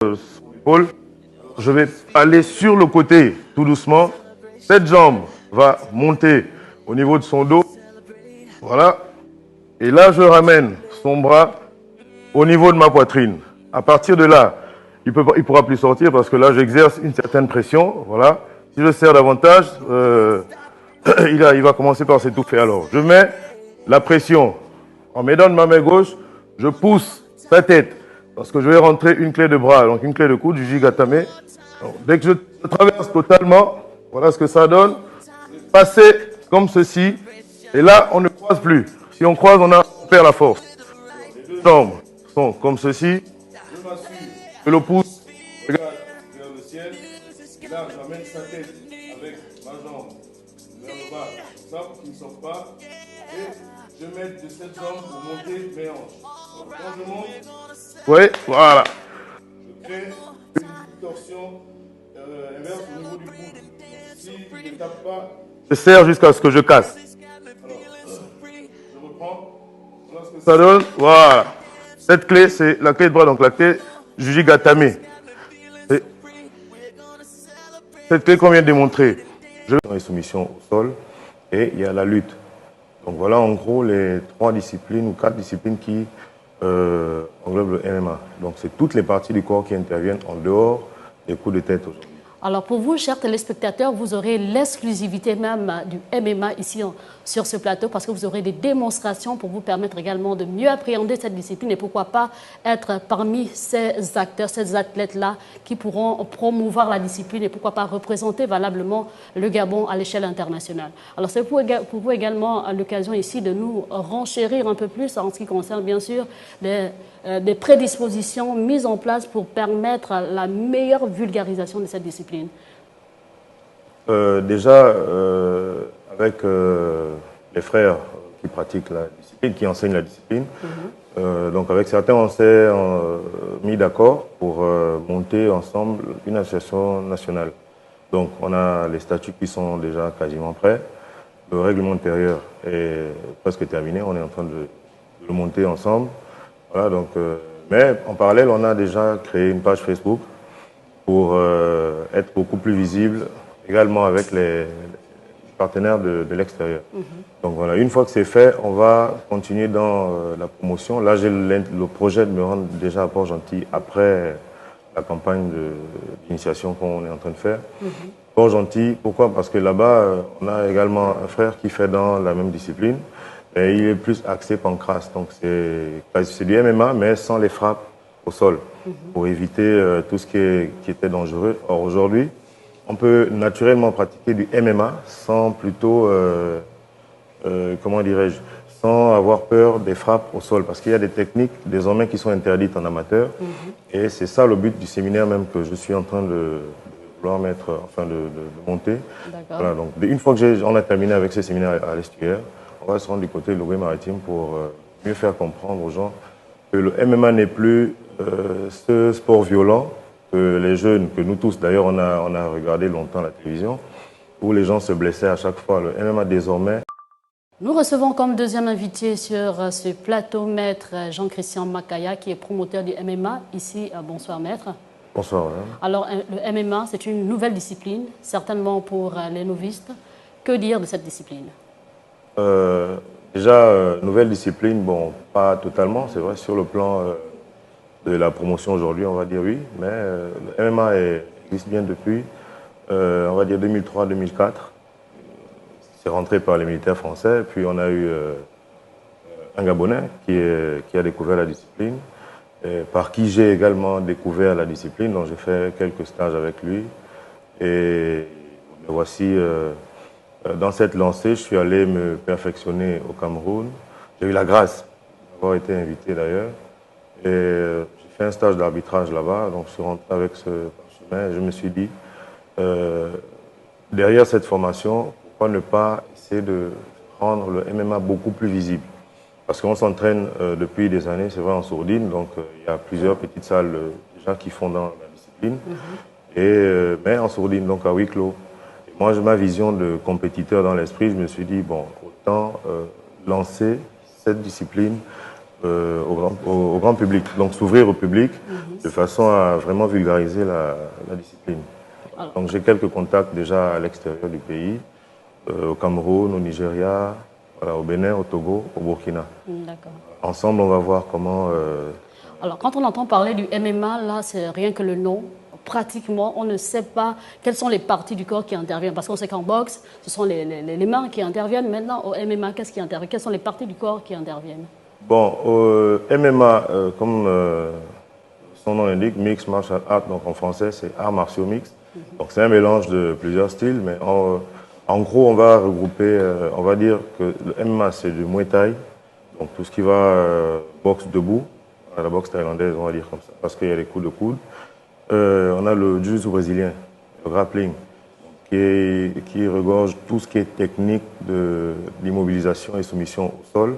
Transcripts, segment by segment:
sur l'épaule. Je vais aller sur le côté, tout doucement. Cette jambe va monter au niveau de son dos. Voilà. Et là, je ramène son bras au niveau de ma poitrine. À partir de là, il ne pourra plus sortir parce que là, j'exerce une certaine pression. Voilà. Si je serre davantage, il va commencer par s'étouffer. Alors, je mets la pression. En m'aidant de ma main gauche, je pousse sa tête parce que je vais rentrer une clé de bras, donc une clé de coude, du jigatame. Donc, dès que je traverse totalement, voilà ce que ça donne. Passer comme ceci. Et là, on ne croise plus. Si on croise, on perd la force. Les deux jambes sont comme ceci. Je m'assure que le pouce regarde vers le ciel. Et là, j'amène sa tête avec ma jambe vers le bas, ça pour qu'il ne sorte pas. Et je mets de cette jambe pour monter mes hanches. Donc, quand je monte, oui, voilà. Je crée une torsion inverse au niveau du coude. Si je ne tape pas, je serre jusqu'à ce que je casse. Alors, je reprends. Voilà ce que ça donne. Voilà. Cette clé, c'est la clé de bras, donc la clé Jujigatame. Cette clé qu'on vient de démontrer. Je vais dans les soumissions au sol et il y a la lutte. Donc voilà en gros les 3 disciplines ou 4 disciplines qui englobent le MMA. Donc c'est toutes les parties du corps qui interviennent en dehors des coups de tête aujourd'hui. Alors pour vous, chers téléspectateurs, vous aurez l'exclusivité même du MMA ici sur ce plateau parce que vous aurez des démonstrations pour vous permettre également de mieux appréhender cette discipline et pourquoi pas être parmi ces acteurs, ces athlètes-là qui pourront promouvoir la discipline et pourquoi pas représenter valablement le Gabon à l'échelle internationale. Alors c'est pour vous également l'occasion ici de nous renchérir un peu plus en ce qui concerne bien sûr des prédispositions mises en place pour permettre la meilleure vulgarisation de cette discipline. Déjà, avec les frères qui pratiquent la discipline, qui enseignent la discipline, donc avec certains, on s'est mis d'accord pour monter ensemble une association nationale. Donc on a les statuts qui sont déjà quasiment prêts. Le règlement intérieur est presque terminé, on est en train de le monter ensemble. Voilà, donc, mais en parallèle, on a déjà créé une page Facebook pour être beaucoup plus visible, également avec les partenaires de l'extérieur. Donc voilà, une fois que c'est fait, on va continuer dans la promotion. Là, j'ai le projet de me rendre déjà à Port-Gentil après la campagne d'initiation qu'on est en train de faire. Port-Gentil, pourquoi? Parce que là-bas, on a également un frère qui fait dans la même discipline. Et il est plus axé pancrace, donc c'est du MMA, mais sans les frappes au sol, pour éviter tout ce qui était dangereux. Or, aujourd'hui, on peut naturellement pratiquer du MMA sans plutôt, comment dirais-je, sans avoir peur des frappes au sol, parce qu'il y a des techniques désormais qui sont interdites en amateur. Et c'est ça le but du séminaire même que je suis en train de vouloir mettre, enfin de monter. Voilà, donc une fois que on a terminé avec ce séminaire à l'Estuaire, on va se rendre du côté de l'Ouest maritime pour mieux faire comprendre aux gens que le MMA n'est plus ce sport violent que les jeunes, que nous tous d'ailleurs on a regardé longtemps la télévision, où les gens se blessaient à chaque fois. Le MMA désormais. Nous recevons comme deuxième invité sur ce plateau maître Jean-Christian Makaya qui est promoteur du MMA ici. Bonsoir maître. Bonsoir. Madame. Alors le MMA c'est une nouvelle discipline, certainement pour les novices. Que dire de cette discipline? Déjà, nouvelle discipline, bon, pas totalement, c'est vrai, sur le plan de la promotion aujourd'hui, on va dire oui, mais le MMA existe bien depuis, on va dire 2003-2004. C'est rentré par les militaires français, puis on a eu un Gabonais qui a découvert la discipline, par qui j'ai également découvert la discipline, donc j'ai fait quelques stages avec lui, et me voici... dans cette lancée, je suis allé me perfectionner au Cameroun. J'ai eu la grâce d'avoir été invité d'ailleurs. Et j'ai fait un stage d'arbitrage là-bas, donc je suis rentré avec ce parchemin. Je me suis dit, derrière cette formation, pourquoi ne pas essayer de rendre le MMA beaucoup plus visible? Parce qu'on s'entraîne depuis des années, c'est vrai, en sourdine, donc il y a plusieurs petites salles déjà qui font dans la discipline, mais en sourdine, donc à huis clos. Moi, j'ai ma vision de compétiteur dans l'esprit. Je me suis dit, bon, autant lancer cette discipline au grand public. Donc s'ouvrir au public de façon à vraiment vulgariser la discipline. Donc j'ai quelques contacts déjà à l'extérieur du pays, au Cameroun, au Nigeria, voilà, au Bénin, au Togo, au Burkina. D'accord. Ensemble, on va voir comment... Alors, quand on entend parler du MMA, là, c'est rien que le nom. Pratiquement, on ne sait pas quelles sont les parties du corps qui interviennent. Parce qu'on sait qu'en boxe, ce sont les mains qui interviennent. Maintenant, au MMA, qu'est-ce qui intervient? Quelles sont les parties du corps qui interviennent? Bon, au MMA, comme son nom l'indique, Mixed Martial Art, donc en français, c'est arts martiaux mixtes. Donc c'est un mélange de plusieurs styles, mais en gros, on va regrouper, on va dire que le MMA, c'est du Muay Thai, donc tout ce qui va boxe debout, la boxe thaïlandaise, on va dire comme ça, parce qu'il y a les coups de coude. On a le jiu-jitsu brésilien, le grappling, qui regorge tout ce qui est technique d'immobilisation et soumission au sol.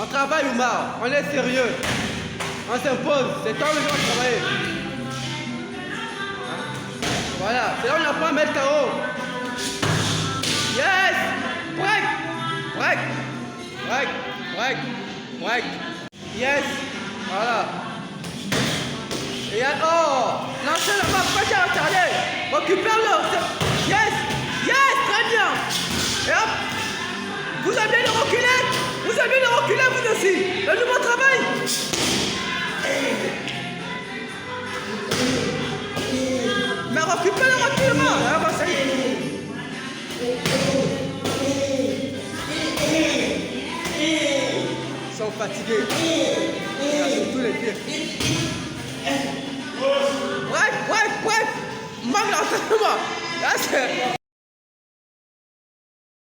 On travaille, Oumar, on est sérieux. On s'impose, c'est quand les gens travaillent. Voilà, c'est là où on apprend à mettre KO. Yes! Break! Break! Break! Break! Break! Yes! Voilà. Et oh! Lancez la main, pas à retarder. Occupez-le. Yes! Yes! Très bien! Et hop! Vous avez bien le reculer! Vous avez bien le reculer, vous aussi! Le nouveau travail! Mais occupez le reculement! Ah, bah, ça y est. Ils sont fatigués. Il y a surtout les pieds. Bref! Manque l'entraînement! Là, c'est...